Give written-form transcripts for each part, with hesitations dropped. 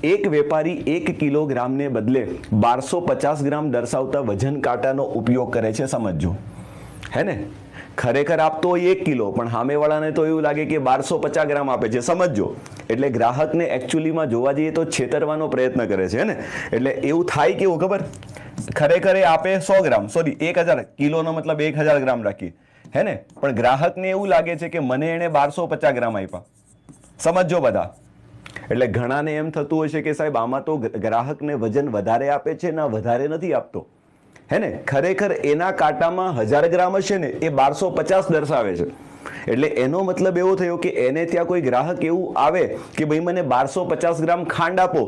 એક વેપારી 1 કિલોગ્રામને બદલે 1250 ગ્રામ દર્શાવતા વજન કાંટાનો ઉપયોગ કરે છે, સમજજો. હે ને, ખરેખર આપતો હોય 1 કિલો, પણ સામેવાળાને તો એવું લાગે કે 1250 ગ્રામ આપે છે, સમજજો. એટલે ગ્રાહકને એકચ્યુઅલીમાં જોવા જઈએ તો છેતરવાનો પ્રયત્ન કરે છે ને. એટલે એવું થાય કેવું ખબર, ખરેખર એ આપે 100 ગ્રામ, સોરી 1000, કિલોનો મતલબ 1000 ગ્રામ રાખીએ, હે ને, પણ ગ્રાહકને એવું લાગે છે કે મને એને 1250 ગ્રામ આપ્યા, સમજો બધા. એટલે ઘણાને એમ થતું હશે કે સાહેબ આમાં તો ગ્રાહકને વજન વધારે આપે છે ને વધારે નથી આપતો, હે ને. ખરેખર એના કાંટામાં 1000 ગ્રામ હશે ને એ 1250 દર્શાવે છે. એટલે એનો મતલબ એવો થયો કે એને ત્યાં કોઈ ગ્રાહક એવું આવે કે ભાઈ મને 1250 ગ્રામ ખાંડ આપો,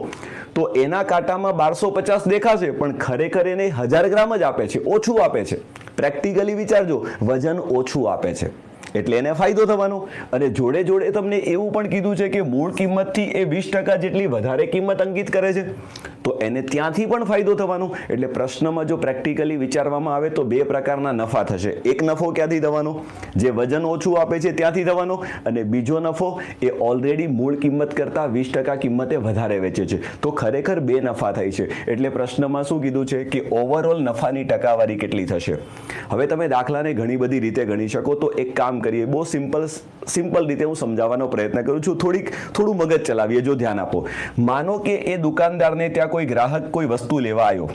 તો એના કાંટામાં 1250 દેખાશે, પણ ખરેખર એને 1000 ગ્રામ જ આપે છે, ઓછું આપે છે. પ્રેક્ટિકલી વિચારજો, વજન ઓછું આપે છે એટલે એને ફાયદો થવાનો. અને જોડે જોડે તમને એવું પણ કીધું છે કે મૂળ કિંમતથી એ 20% જેટલી વધારે કિંમત અંકિત કરે છે, તો એને ત્યાંથી પણ ફાયદો થવાનો. એટલે પ્રશ્નમાં જો પ્રેક્ટિકલી વિચારવામાં આવે તો બે પ્રકારના નફા થશે. એક નફો ક્યાંથી થવાનો, જે વજન ઓછું આપે છે ત્યાંથી થવાનો, અને બીજો નફો એ ઓલરેડી મૂળ કિંમત કરતાં 20% કિંમતે વધારે વેચે છે. તો ખરેખર બે નફા થાય છે. એટલે પ્રશ્નમાં શું કીધું છે કે ઓવરઓલ નફાની ટકાવારી કેટલી થશે. હવે તમે દાખલાને ઘણી બધી રીતે ગણી શકો. તો એક કામ કરીએ, બહુ સિમ્પલ રીતે હું સમજાવવાનો પ્રયત્ન કરું છું. થોડું મગજ ચલાવીએ, જો ધ્યાન આપો. માનો કે એ દુકાનદારને ત્યાં કોઈ ગ્રાહક કોઈ વસ્તુ લેવા આવ્યો,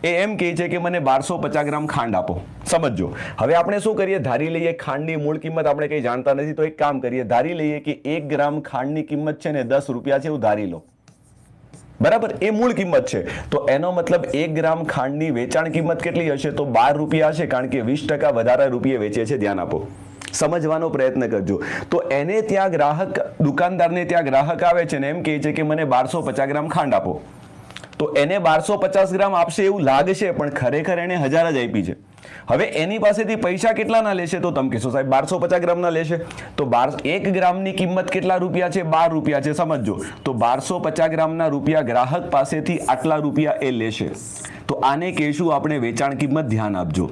એ એમ કહે છે કે મને 1250 ગ્રામ ખાંડ આપો, સમજો. હવે આપણે શું કરીએ, ધારી લઈએ ખાંડની મૂળ કિંમત આપણે કંઈ જાણતા નથી, તો એક કામ કરીએ, ધારી લઈએ કે 1 ગ્રામ ખાંડની કિંમત છે ને 10 રૂપિયા છે, એવું ધારી લો, બરાબર. એ મૂળ કિંમત છે. તો એનો મતલબ 1 ગ્રામ ખાંડની વેચાણ કિંમત કેટલી હશે, તો 12 રૂપિયા હશે, કારણ કે 20% વધારે રૂપિયે વેચે છે. ધ્યાન આપો, સમજવાનો પ્રયત્ન કરજો. તો એને ત્યાં ગ્રાહક, દુકાનદારને ત્યાં ગ્રાહક આવે છે ને એમ કહે છે કે મને 1250 ગ્રામ ખાંડ આપો, તો એને 1250 ગ્રામ આપશે એવું લાગશે, પણ ખરેખર એને 1000 જ આપી છે. હવે એની પાસેથી પૈસા કેટલાના લેશે, તો તમે કહેશો સાહેબ 1250 ગ્રામના લેશે. તો 1 ગ્રામની કિંમત કેટલા રૂપિયા છે, 12 રૂપિયા છે, સમજો. તો 1250 ગ્રામના રૂપિયા ગ્રાહક પાસેથી આટલા રૂપિયા એ લેશે. તો આને કહેશું આપણે વેચાણ કિંમત. ધ્યાન આપજો.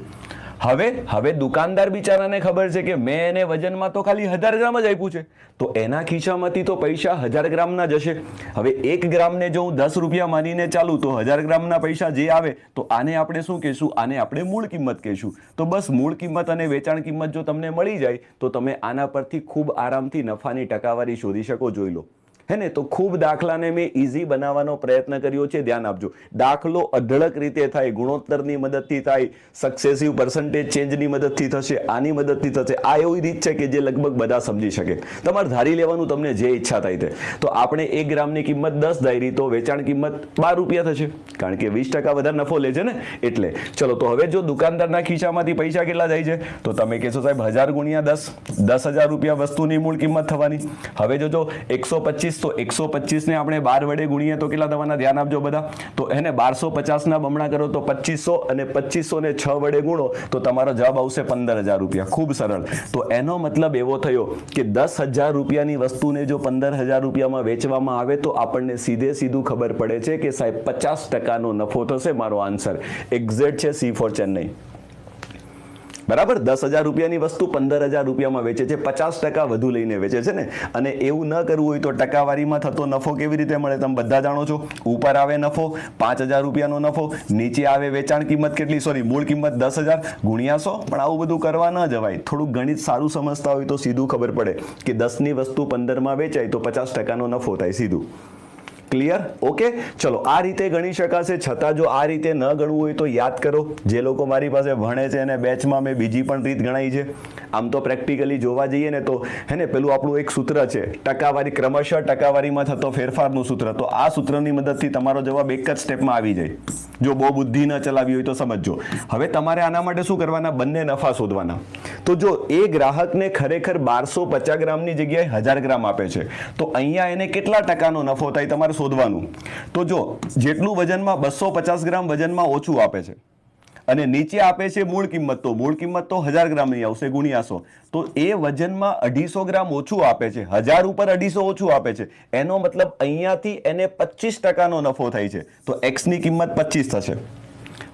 હવે દુકાનદાર બિચારાને ખબર છે કે મેં એને વજનમાં તો ખાલી 1000 ગ્રામ જ આપ્યું છે, તો એના ખિસ્સામાંથી તો પૈસા 1000 ગ્રામના જશે. હવે 1 ગ્રામને જો હું 10 રૂપિયા માનીને ચાલું, તો 1000 ગ્રામના પૈસા જે આવે, તો આને આપણે શું કહેશું, આને આપણે મૂળ કિંમત કહેશું. તો બસ મૂળ કિંમત અને વેચાણ કિંમત જો તમને મળી જાય, તો તમે આના પરથી ખૂબ આરામથી નફાની ટકાવારી શોધી શકો. જોઈ લો, હે ને. તો ખૂબ દાખલાને મેં ઇઝી બનાવવાનો પ્રયત્ન કર્યો છે. ધ્યાન આપજો. દાખલો અઢળક રીતે થાય, ગુણોત્તરની મદદથી થાય, સક્સેસિવ પર્સન્ટેજ ચેન્જની મદદથી થશે, આની મદદથી થશે. આ એવી રીત છે કે જે લગભગ બધા સમજી શકે. તમારે ધારી લેવાનું તમને જે ઈચ્છા થાય તે. તો આપણે 1 ગ્રામની કિંમત 10 ધારી, તો વેચાણ કિંમત 12 રૂપિયા થશે, કારણ કે 20% વધારે નફો લે છે ને. એટલે ચલો, તો હવે જો દુકાનદારના ખિસ્સામાંથી પૈસા કેટલા જાય છે, તો તમે કહેશો સાહેબ 1000 ગુણ્યા 10, 10,000 રૂપિયા વસ્તુની મૂળ કિંમત થવાની. હવે જો 125, તો 125 ને આપણે 12 વડે ગુણીએ તો કેટલા થવાના, ધ્યાન આપજો બધા. તો એને 1250 ના બમણા કરો તો 2500, અને 2500 ને 6 વડે ગુણો તો તમારો જવાબ આવશે 15,000 રૂપિયા. ખૂબ સરળ. તો એનો મતલબ એવો થયો કે 10,000 રૂપિયાની વસ્તુને જો 15,000 રૂપિયામાં વેચવામાં આવે, તો આપણને સીધું ખબર પડે છે કે સાહેબ 50%નો નફો થશે. મારો આન્સર એક્ઝેક્ટ છે, સી ફોર ચેન્નઈ. બરાબર. 10,000 રૂપિયાની વસ્તુ 15,000 રૂપિયામાં વેચે છે, 50% વધુ લઈને વેચે છે ને. અને એવું ન કરવું હોય તો ટકાવારીમાં થતો નફો કેવી રીતે મળે, તમે બધા જાણો છો. ઉપર આવે નફો 5,000 રૂપિયાનો નફો, નીચે આવે વેચાણ કિંમત કેટલી, સોરી મૂળ કિંમત 10,000 ગુણ્યા 100. પણ આવું બધું કરવા ન જવાય. થોડુંક ગણિત સારું સમજતા હોય તો સીધું ખબર પડે કે 10ની વસ્તુ 15માં વેચાય તો 50%નો નફો થાય. સીધું ક્લિયર. ઓકે, ચલો આ રીતે ગણી શકાશે. છતાં જો આ રીતે ન ગણવું હોય તો યાદ કરો, જે લોકો મારી પાસે ભણે છે અને બેચમાં મેં બીજી પણ રીત ગણાઈ છે. આમ તો પ્રેક્ટિકલી જોવા જઈએ ને તો હે ને, પેલું આપણું એક સૂત્ર છે, ટકાવારી, ક્રમશઃ ટકાવારીમાં થતો ફેરફારનું સૂત્ર. તો આ સૂત્રની મદદથી તમારો જવાબ એક જ સ્ટેપમાં આવી જાય. જો બહુ બુદ્ધિ ન ચલાવી હોય તો સમજજો. હવે તમારે આના માટે શું કરવાના, બંને નફા શોધવાના. તો જો એ ગ્રાહકને ખરેખર 1250 ગ્રામની જગ્યાએ 1000 ગ્રામ આપે છે, તો અહીંયા એને કેટલા ટકાનો નફો થાય તમારે શોધવાનું. તો જો જેટલું વજનમાં 250 ગ્રામ વજનમાં ઓછું આપે છે, અને નીચે આપે છે મૂળ કિંમત, તો મૂળ કિંમત તો 1000 ગ્રામની આવશે ગુણ્યા 100. તો એ વજનમાં 250 ગ્રામ ઓછું આપે છે, 1000 ઉપર 250 ઓછું આપે છે. એનો મતલબ અહીંયાથી એને 25%નો નફો થાય છે. તો એક્સ ની કિંમત 25 થશે.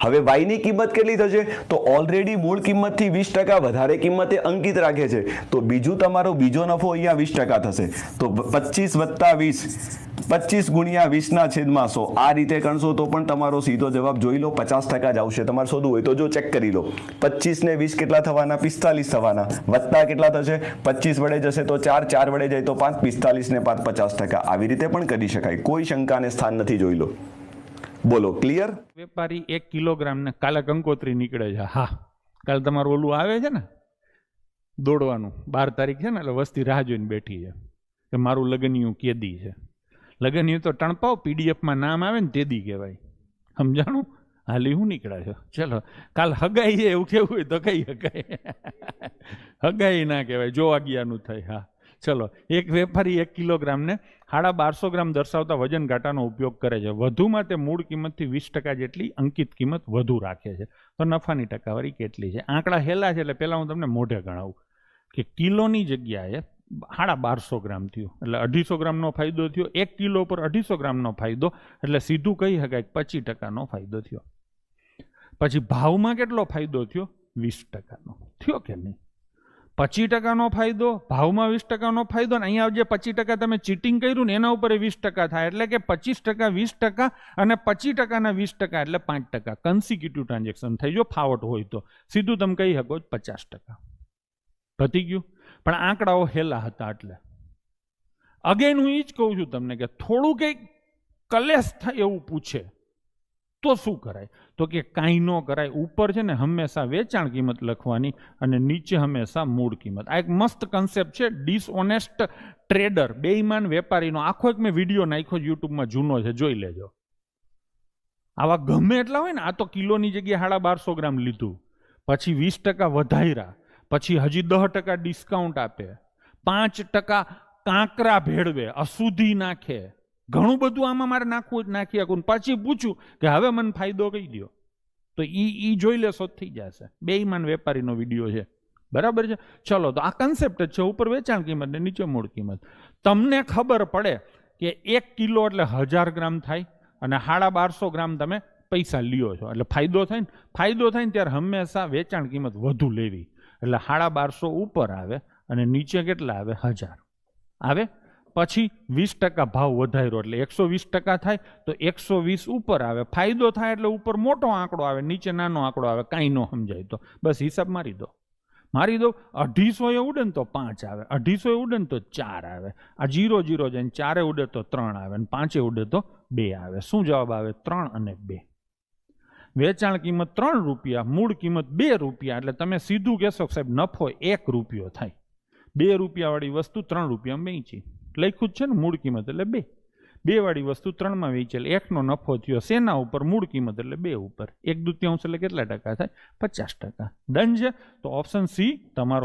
હવે y ની કિંમત કેટલી થશે? તો ઓલરેડી મૂળ કિંમતથી 20% વધારે કિંમતે અંકિત રાખે છે, તો બીજો નફો અહીંયા 20% થશે. તો 25 વત્તા 20, 25 ગુણ્યા 20 ના છેદમાં 100. આ રીતે કરશો તો પણ તમારો સીધો જવાબ જોઈ લો 50% જ આવશે. તમારે શોધવું હોય તો જો ચેક કરી લો. 25 ને 20 કેટલા થવાના? 45 થવાના. વત્તા કેટલા થશે? 25 વડે જશે તો 4, 4 વડે જાય તો 5, 45 ને 5 50%. આવી રીતે પણ કરી શકાય, કોઈ શંકાને સ્થાન નથી. જોઈ લો. બોલો, ક્લિયર? વેપારી 1 કિલોગ્રામ ને કાલે કંકોત્રી નીકળે છે. હા, કાલે તમારું ઓલું આવે છે ને દોડવાનું, 12 તારીખ છે ને, એટલે વસ્તી રાહ જોઈને બેઠી છે કે મારું લગનિયું કેદી છે. લગનિયું તો ટણપાવ પીડીએફમાં નામ આવે ને તેદી કહેવાય. સમજાણું? હાલી હું નીકળ્યા છો. ચલો, કાલ હગાઈ છે એવું કેવું હોય તો કઈ હગાઈ? હગાઈ ના કહેવાય, જો વાગ્યાનું થાય. હા, ચલો. એક વેપારી 1 કિલોગ્રામને 1250 ગ્રામ દર્શાવતા વજન કાંટાનો ઉપયોગ કરે છે. વધુમાં તે મૂળ કિંમતથી 20% જેટલી અંકિત કિંમત વધુ રાખે છે. તો નફાની ટકાવારી કેટલી છે? આંકડા હેલા છે એટલે પહેલા હું તમને મોઢે ગણાવું કે કિલોની જગ્યાએ 1250 ગ્રામ થયું એટલે 250 ગ્રામનો ફાયદો થયો. 1 કિલો પર 250 ગ્રામનો ફાયદો એટલે સીધું કહી શકાય 25%નો ફાયદો થયો. પછી ભાવમાં કેટલો ફાયદો થયો? 20%નો થયો કે નહીં? 25%નો ફાયદો, ભાવમાં 20%નો ફાયદો, ને અહીંયા જે 25% તમે ચીટિંગ કર્યું ને એના ઉપર 20% થાય એટલે કે 25%, 20% અને 25%ના 20% એટલે 5%. કન્સિક્યુટિવ ટ્રાન્ઝેક્શન થઈ. જો ફાવટ હોય તો સીધું તમે કહી શકો 50%. પતી ગયું. પણ આંકડાઓ હેલા હતા એટલે અગેન હું એ જ કહું છું તમને કે થોડું કંઈક કલેશ થાય એવું પૂછે તો શું કરાય? તો કે કાંઈ ન કરાય. ઉપર છે ને હંમેશા વેચાણ કિંમત લખવાની અને નીચે હંમેશા મૂળ કિંમત. આ એક મસ્ત કન્સેપ્ટ છે. ડિસઓનેસ્ટ ટ્રેડર, બેઈમાન વેપારીનો આખો એક મેં વિડીયો નાખ્યો યુટ્યુબમાં, જૂનો છે, જોઈ લેજો. આવા ગમે એટલા હોય ને. આ તો કિલોની જગ્યાએ 1250 ગ્રામ લીધું, પછી 20% વધાર્યા, પછી હજી 10% ડિસ્કાઉન્ટ આપે, 5% કાંકરા ભેળવે, અશુદ્ધિ નાખે, ઘણું બધું આમાં મારે નાખવું જ નાખી શકું. પછી પૂછું કે હવે મને ફાયદો કહી દો, તો ઈ જોઈ લેશો જ થઈ જશે. બેઈમાન વેપારીનો વિડીયો છે, બરાબર છે. ચલો, તો આ કન્સેપ્ટ જ છે. ઉપર વેચાણ કિંમત ને નીચે મૂળ કિંમત. તમને ખબર પડે કે 1 કિલો એટલે 1000 ગ્રામ થાય અને 1250 ગ્રામ તમે પૈસા લ્યો છો એટલે ફાયદો થાય ને. ફાયદો થાય ને ત્યારે હંમેશા વેચાણ કિંમત વધુ લેવી એટલે 1250 ઉપર આવે અને નીચે કેટલા આવે? 1000 આવે. પછી 20% ભાવ વધાર્યો એટલે 120% થાય તો 120 ઉપર આવે. ફાયદો થાય એટલે ઉપર મોટો આંકડો આવે, નીચે નાનો આંકડો આવે. કાંઈ ન સમજાય તો બસ હિસાબ મારી દો. 250 એ ઉડે ને તો 5 આવે, 250 એ ઉડે ને તો 4 આવે. આ 0 0 જાય, 4 ઉડે તો 3 આવે અને 5 ઉડે તો 2 આવે. શું જવાબ આવે? 3 અને 2. વેચાણ કિંમત 3 રૂપિયા, મૂળ કિંમત 2 રૂપિયા એટલે તમે સીધું કહેશો સાહેબ નફો 1 રૂપિયો થાય. 2 રૂપિયા વાળી વસ્તુ 3 રૂપિયામાં વેચી, લખ્યું જ છે ને. મૂળ કિંમત એટલે 2. 2 વાળી વસ્તુ 3માં વેચેલ, 1 નો નફો થયો. શેના ઉપર? મૂળ કિંમત એટલે 2 ઉપર. 1/2 એટલે કેટલા ટકા થાય? 50%. ડન છે. તો ઓપ્શન સી તમારો